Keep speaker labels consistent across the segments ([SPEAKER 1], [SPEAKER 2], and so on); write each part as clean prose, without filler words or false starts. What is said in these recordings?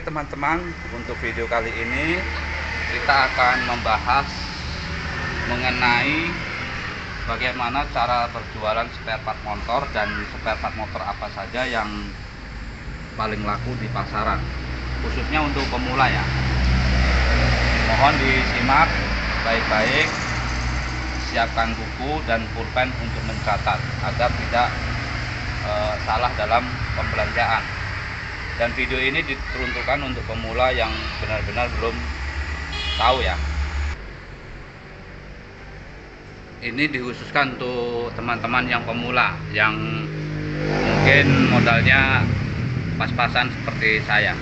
[SPEAKER 1] teman-teman, untuk video kali ini kita akan membahas mengenai bagaimana cara berjualan spare part motor dan spare part motor apa saja yang paling laku di pasaran, khususnya untuk pemula ya. Mohon disimak baik-baik, siapkan buku dan pulpen untuk mencatat agar tidak salah dalam pembelanjaan. Dan video ini diperuntukkan untuk pemula yang benar-benar belum tahu ya. Ini dikhususkan untuk teman-teman yang pemula yang mungkin modalnya pas-pasan seperti saya.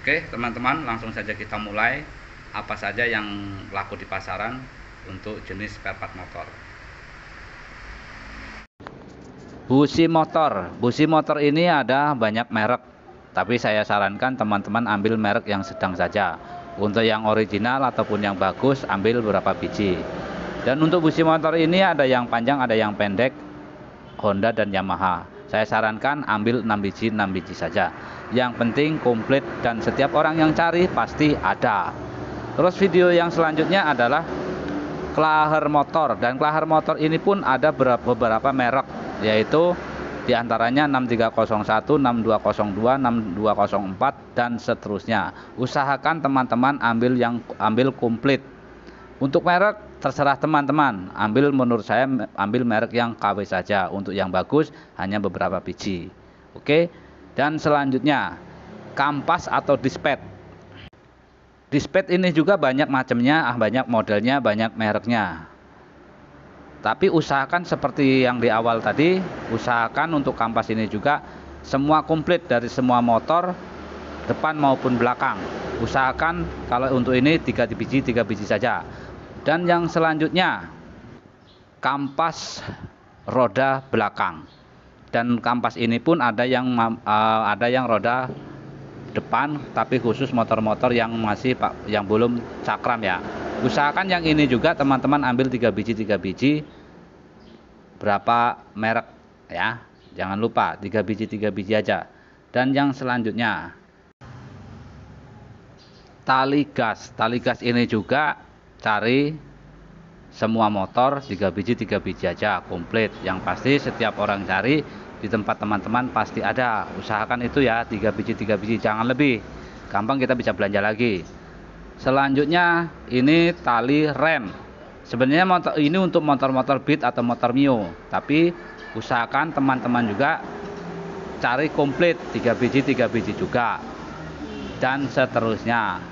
[SPEAKER 1] Oke teman-teman, langsung saja kita mulai. Apa saja yang laku di pasaran untuk jenis spare part motor. Busi motor ini ada banyak merek, tapi saya sarankan teman-teman ambil merek yang sedang saja. Untuk yang original ataupun yang bagus, ambil beberapa biji. Dan untuk busi motor ini ada yang panjang, ada yang pendek, Honda dan Yamaha. Saya sarankan ambil 6 biji saja. Yang penting komplit dan setiap orang yang cari pasti ada. Terus video yang selanjutnya adalah klaher motor, dan klaher motor ini pun ada beberapa merek, yaitu diantaranya 6301, 6202, 6204 dan seterusnya. Usahakan teman-teman ambil komplit. Untuk merek terserah teman-teman, menurut saya ambil merek yang KW saja. Untuk yang bagus hanya beberapa biji. Oke. Dan selanjutnya kampas atau dispet. Dispet ini juga banyak macamnya, banyak modelnya, banyak mereknya. Tapi usahakan seperti yang di awal tadi, usahakan untuk kampas ini juga semua komplit dari semua motor, depan maupun belakang. Usahakan kalau untuk ini 3 biji saja. Dan yang selanjutnya kampas roda belakang. Dan kampas ini pun ada yang roda depan, tapi khusus motor-motor yang yang belum cakram ya. Usahakan yang ini juga teman-teman ambil 3 biji berapa merek ya, jangan lupa 3 biji aja. Dan yang selanjutnya tali gas ini juga cari semua motor 3 biji aja komplit. Yang pasti setiap orang cari di tempat teman-teman pasti ada. Usahakan itu ya, 3 biji, jangan lebih. Gampang kita bisa belanja lagi. Selanjutnya ini tali rem. Sebenarnya motor ini untuk motor-motor Beat atau motor Mio, tapi usahakan teman-teman juga cari komplit 3 biji juga. Dan seterusnya.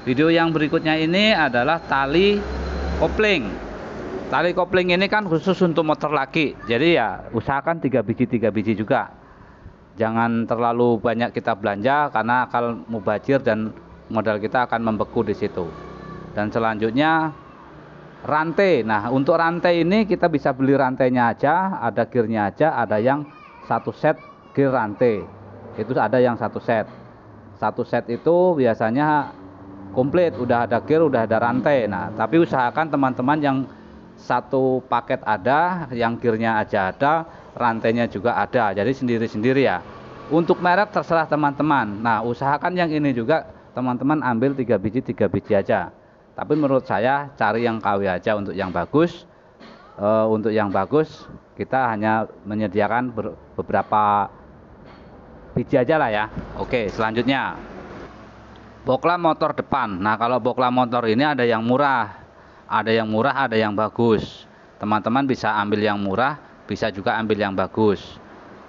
[SPEAKER 1] Video yang berikutnya ini adalah tali kopling. Tali kopling ini kan khusus untuk motor laki, jadi ya usahakan 3 biji juga. Jangan terlalu banyak kita belanja karena akan mubazir dan modal kita akan membeku di situ. Dan selanjutnya rantai. Nah untuk rantai ini kita bisa beli rantainya aja, ada gearnya aja, ada yang 1 set gear rantai. Itu ada yang 1 set. 1 set itu biasanya komplit, udah ada gear, udah ada rantai. Nah tapi usahakan teman-teman yang 1 paket ada, yang gearnya aja ada, rantainya juga ada, jadi sendiri-sendiri ya. Untuk merek terserah teman-teman. Nah usahakan yang ini juga teman-teman ambil 3 biji aja. Tapi menurut saya cari yang KW aja untuk yang bagus. Untuk yang bagus kita hanya menyediakan beberapa biji aja lah ya. Oke, selanjutnya boxlam motor depan. Nah kalau boxlam motor ini ada yang murah, ada yang bagus. Teman-teman bisa ambil yang murah, bisa juga ambil yang bagus.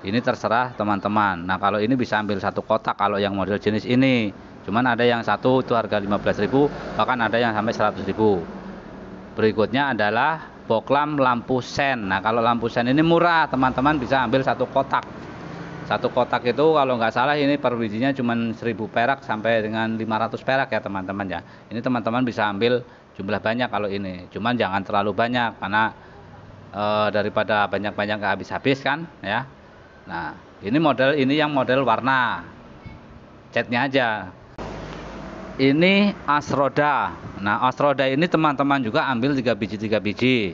[SPEAKER 1] Ini terserah teman-teman. Nah kalau ini bisa ambil 1 kotak kalau yang model jenis ini. Cuman ada yang satu itu harga 15.000, bahkan ada yang sampai 100.000. Berikutnya adalah boxlam lampu sen. Nah kalau lampu sen ini murah, teman-teman bisa ambil 1 kotak. 1 kotak itu kalau nggak salah ini per bijinya cuma 1.000 perak sampai dengan 500 perak ya teman-teman ya. Ini teman-teman bisa ambil jumlah banyak kalau ini. Cuman jangan terlalu banyak karena daripada banyak-banyak nggak habis-habis kan ya. Nah ini yang model warna catnya aja. Ini as roda. Nah as roda ini teman-teman juga ambil 3 biji.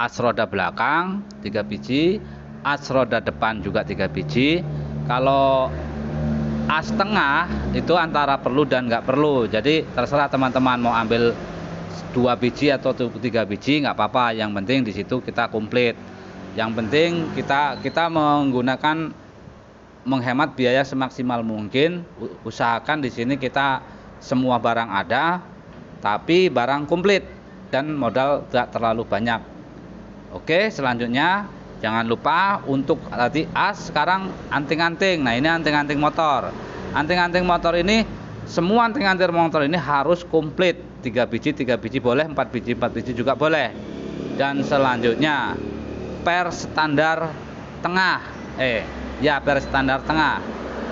[SPEAKER 1] As roda belakang 3 biji, as roda depan juga 3 biji. Kalau as tengah itu antara perlu dan nggak perlu. Jadi terserah teman-teman mau ambil 2 biji atau 3 biji nggak apa-apa. Yang penting di situ kita komplit. Yang penting kita menggunakan menghemat biaya semaksimal mungkin. Usahakan di sini kita semua barang ada, tapi barang komplit dan modal tidak terlalu banyak. Oke, selanjutnya jangan lupa untuk tadi as, sekarang anting-anting. Nah, ini anting-anting motor. Anting-anting motor ini, semua anting-anting motor ini harus komplit. 3 biji boleh, 4 biji juga boleh. Dan selanjutnya per standar tengah. Per standar tengah.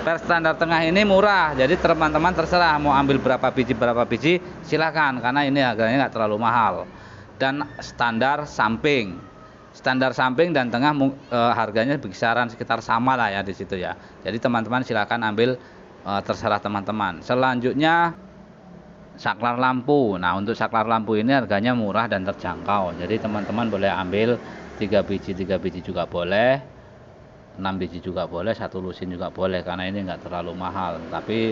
[SPEAKER 1] Per standar tengah ini murah. Jadi teman-teman terserah mau ambil berapa biji silakan, karena ini harganya nggak terlalu mahal. Dan standar samping. Standar samping dan tengah harganya kisaran sekitar sama lah ya di situ ya. Jadi teman-teman silakan ambil, terserah teman-teman. Selanjutnya saklar lampu. Nah, untuk saklar lampu ini harganya murah dan terjangkau. Jadi teman-teman boleh ambil 3 biji juga boleh, 6 biji juga boleh, 1 lusin juga boleh, karena ini enggak terlalu mahal. Tapi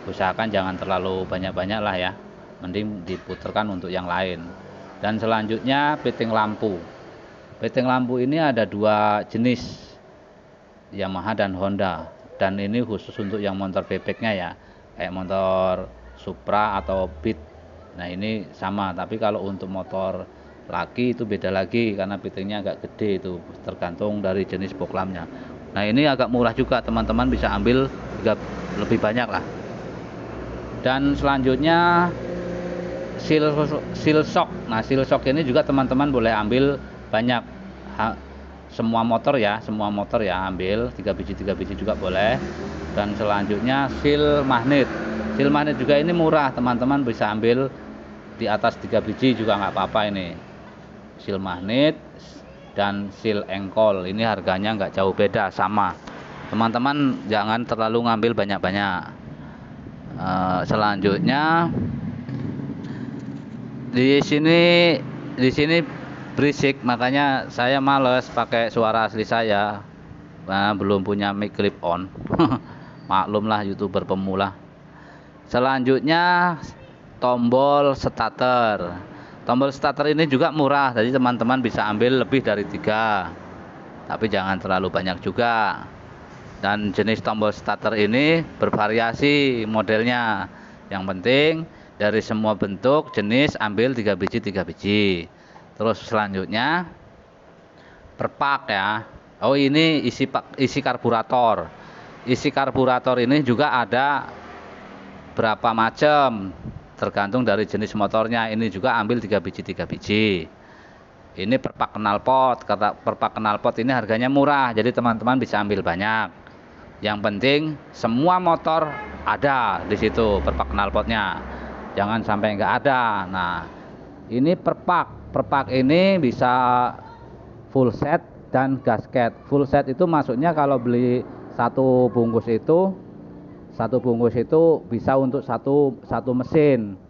[SPEAKER 1] usahakan jangan terlalu banyak-banyak lah ya. Mending diputarkan untuk yang lain. Dan selanjutnya fitting lampu. Fitting lampu ini ada 2 jenis, Yamaha dan Honda. Dan ini khusus untuk yang motor bebeknya ya, kayak motor Supra atau Beat. Nah, ini sama, tapi kalau untuk motor laki itu beda lagi karena fittingnya agak gede, itu tergantung dari jenis boxlamnya. Nah, ini agak murah juga, teman-teman bisa ambil juga lebih banyak lah. Dan selanjutnya seal shock. Nah, seal shock ini juga teman-teman boleh ambil banyak. Semua motor ya ambil 3 biji juga boleh. Dan selanjutnya seal magnet. Seal magnet juga ini murah, teman-teman bisa ambil di atas 3 biji juga nggak apa-apa. Ini seal magnet dan seal engkol, ini harganya nggak jauh beda, sama. Teman-teman jangan terlalu ngambil banyak-banyak. Selanjutnya di sini berisik, makanya saya males pakai suara asli saya karena belum punya mic clip on. Maklumlah YouTuber pemula. Selanjutnya tombol starter. Tombol starter ini juga murah, jadi teman-teman bisa ambil lebih dari 3, tapi jangan terlalu banyak juga. Dan jenis tombol starter ini bervariasi modelnya. Yang penting dari semua bentuk jenis ambil 3 biji. Terus selanjutnya perpak ya. Oh, ini isi karburator. Isi karburator ini juga ada berapa macam, tergantung dari jenis motornya. Ini juga ambil 3 biji. Ini perpak knalpot. Perpak knalpot ini harganya murah, jadi teman-teman bisa ambil banyak. Yang penting semua motor ada di situ perpak knalpotnya, jangan sampai nggak ada. Nah, ini perpak ini bisa full set dan gasket. Full set itu maksudnya kalau beli satu bungkus itu bisa untuk satu mesin.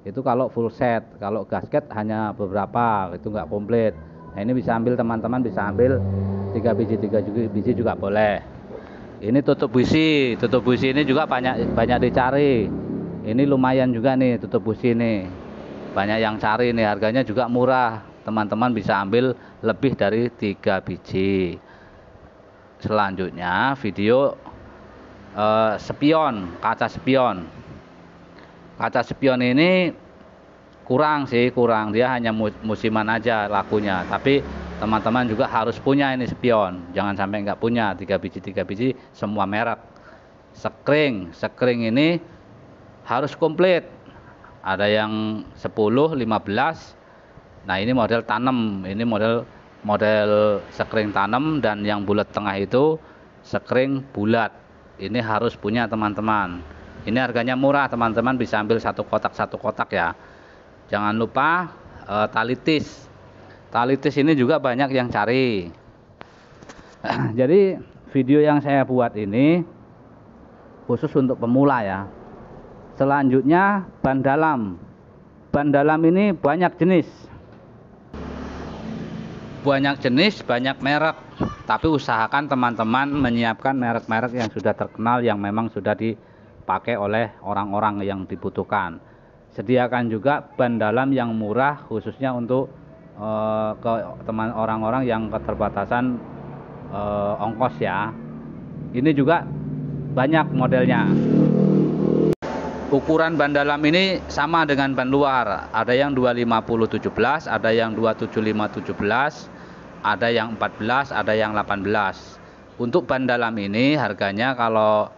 [SPEAKER 1] Itu kalau full set. Kalau gasket hanya beberapa, itu nggak komplit. Nah, ini bisa ambil, teman-teman bisa ambil 3 biji juga boleh. Ini tutup busi ini juga banyak dicari. Ini lumayan juga nih tutup busi ini, banyak yang cari nih, harganya juga murah. Teman-teman bisa ambil lebih dari 3 biji. Selanjutnya video spion, kaca spion. Kaca spion ini kurang, dia hanya musiman aja lakunya. Tapi teman-teman juga harus punya ini spion, jangan sampai nggak punya. 3 biji semua merek. Sekring ini harus komplit, ada yang 10, 15. Nah, ini model tanam, ini model sekring tanam. Dan yang bulat tengah itu sekring bulat, ini harus punya teman-teman. Ini harganya murah, teman-teman bisa ambil satu kotak ya. Jangan lupa talitis ini juga banyak yang cari. Jadi video yang saya buat ini khusus untuk pemula ya. Selanjutnya ban dalam ini banyak jenis. Banyak jenis, banyak merek, tapi usahakan teman-teman menyiapkan merek-merek yang sudah terkenal, yang memang sudah dipakai oleh orang-orang yang dibutuhkan. Sediakan juga ban dalam yang murah, khususnya untuk ke teman orang-orang yang keterbatasan ongkos ya. Ini juga banyak modelnya. Ukuran ban dalam ini sama dengan ban luar, ada yang 250/17, ada yang 275/17, ada yang 14, ada yang 18. Untuk ban dalam ini harganya kalau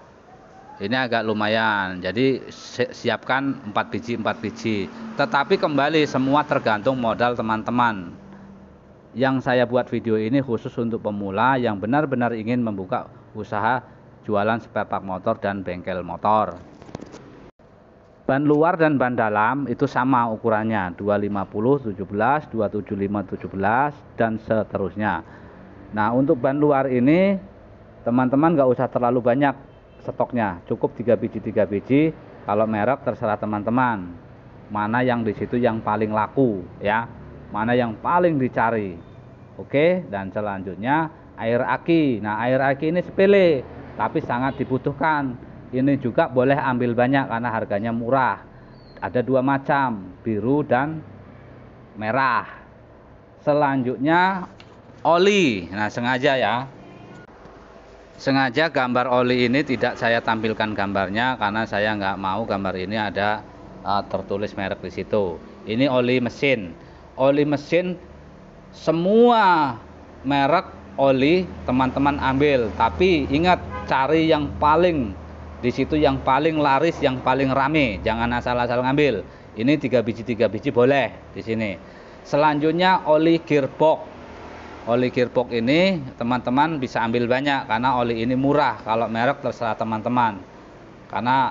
[SPEAKER 1] ini agak lumayan, jadi siapkan 4 biji. Tetapi kembali semua tergantung modal teman-teman. Yang saya buat video ini khusus untuk pemula yang benar-benar ingin membuka usaha jualan spare part motor dan bengkel motor. Ban luar dan ban dalam itu sama ukurannya, 250/17, 275/17, dan seterusnya. Nah, untuk ban luar ini teman-teman nggak usah terlalu banyak stoknya, cukup 3 biji. Kalau merek terserah teman-teman, mana yang di situ yang paling laku ya, mana yang paling dicari. Oke, dan selanjutnya air aki. Nah, air aki ini sepele tapi sangat dibutuhkan. Ini juga boleh ambil banyak karena harganya murah. Ada 2 macam, biru dan merah. Selanjutnya oli. Nah, sengaja gambar oli ini tidak saya tampilkan gambarnya karena saya nggak mau gambar ini ada tertulis merek di situ. Ini oli mesin. Oli mesin semua merek oli teman-teman ambil, tapi ingat cari yang paling di situ, yang paling laris, yang paling rame. Jangan asal-asal ngambil. Ini 3 biji boleh di sini. Selanjutnya oli gearbox. Oli gearbox ini teman-teman bisa ambil banyak karena oli ini murah. Kalau merek terserah teman-teman. Karena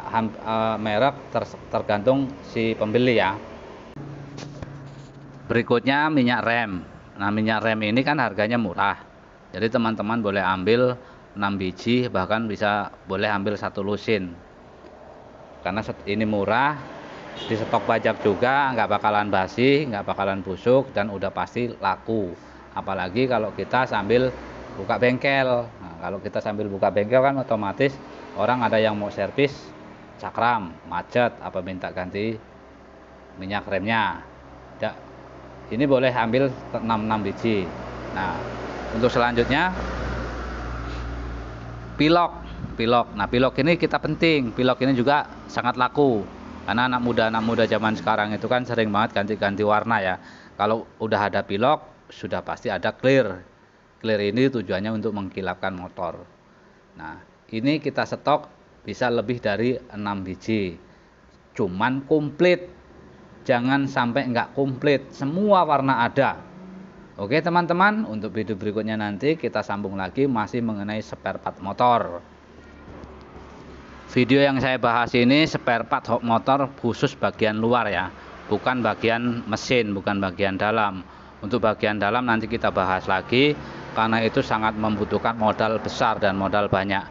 [SPEAKER 1] merek tergantung si pembeli ya. Berikutnya minyak rem. Nah, minyak rem ini kan harganya murah. Jadi teman-teman boleh ambil 6 biji, bahkan boleh ambil 1 lusin. Karena ini murah, di stok pajak juga nggak bakalan basi, nggak bakalan busuk, dan udah pasti laku. Apalagi kalau kita sambil buka bengkel. Nah, kalau kita sambil buka bengkel kan otomatis orang ada yang mau servis cakram, macet, apa minta ganti minyak remnya. Ini boleh ambil 6 biji. Nah, untuk selanjutnya pilok. Nah, pilok ini kita penting. Pilok ini juga sangat laku karena anak muda zaman sekarang itu kan sering banget ganti-ganti warna ya. Kalau udah ada pilok, sudah pasti ada clear. Clear ini tujuannya untuk mengkilapkan motor. Nah, ini kita stok bisa lebih dari 6 biji. Cuman komplit. Jangan sampai nggak komplit. Semua warna ada. Oke teman-teman, untuk video berikutnya nanti kita sambung lagi masih mengenai spare part motor. Video yang saya bahas ini spare part motor khusus bagian luar ya, bukan bagian mesin, bukan bagian dalam. Untuk bagian dalam nanti kita bahas lagi karena itu sangat membutuhkan modal besar dan modal banyak.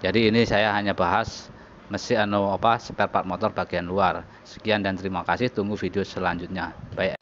[SPEAKER 1] Jadi ini saya hanya bahas mesin spare part motor bagian luar. Sekian dan terima kasih, tunggu video selanjutnya. Baik.